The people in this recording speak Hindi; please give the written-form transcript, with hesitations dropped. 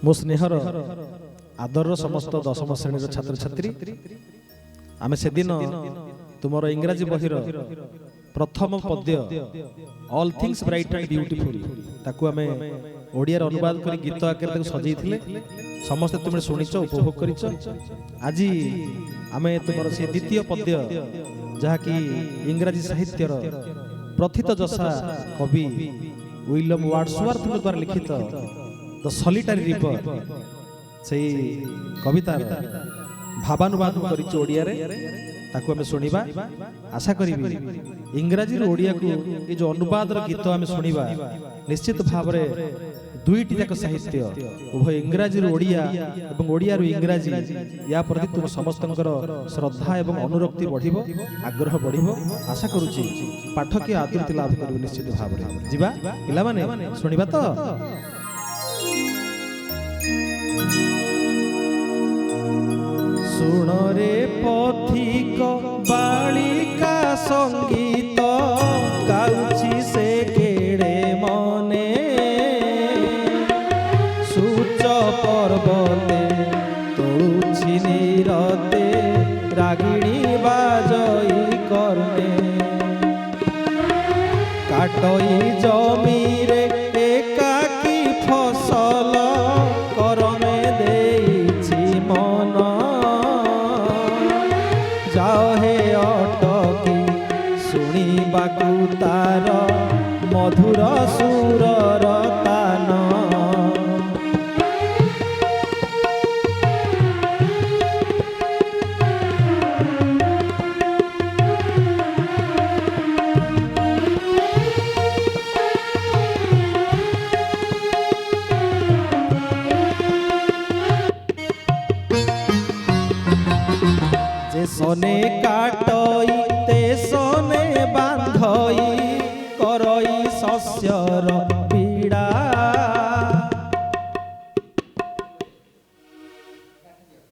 मो स्नेहर आदर समस्त दशम श्रेणी छात्र छात्री आमे से दिन तुमर इंग्राजी बहिर प्रथम पद्य all things bright and beautiful ताकू आमे ओडिया अनुवाद करी गीत आकार सजाई समस्त तुम शुणिच उपभोग कर आज आमे तुमर से द्वितीय पद्य जहाँकि इंग्राजी साहित्यर प्रथित जसा कवि विलियम वर्ड्सवर्थ द्वारा लिखित द सॉलिटरी रिवर से कवितार भावानुवाद करिछु ओडिया रे ताकू आमे सुनिबा आशा करिबी इंग्राजी रो ओडिया को ये जो अनुवाद रो गीत आमे सुनिबा निश्चित भाव रे दुईटी जाक साहित्य उभय इंग्राजी रो ओडिया एवं ओडिया रो इंग्राजी या प्रति तुम समस्तंकर श्रद्धा एवं अनुरक्ति बढ़िबो आग्रह बढ़िबो आशा करूची पाठक आदृति लाभ करबो निश्चित भाव रे जिबा पिला माने सुनिबा तो सुन रे पथिक बालिका संगीत गाउछि से केड़े मने सूच पर्वते तोड़ुछि नीरते रागिणी बाजई कर्णे काटई जमी रे एकाकी फसल करमे देइछि मन जाहे अटकी शुणिबाकू तार मधुर सुरर तान सने काटई ते सने बांधई करई शस्यर पीड़ा